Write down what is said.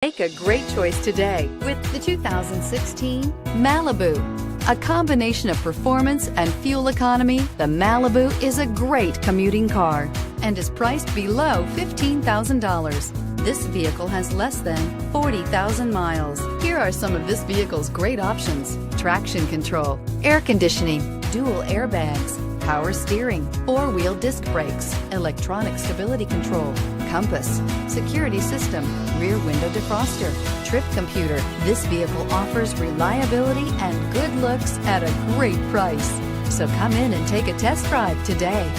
Make a great choice today with the 2016 Malibu. A combination of performance and fuel economy, the Malibu is a great commuting car and is priced below $15,000. This vehicle has less than 40,000 miles. Here are some of this vehicle's great options: traction control, air conditioning, dual airbags, power steering, four-wheel disc brakes, electronic stability control, compass, security system, rear window defroster, trip computer. This vehicle offers reliability and good looks at a great price. So come in and take a test drive today.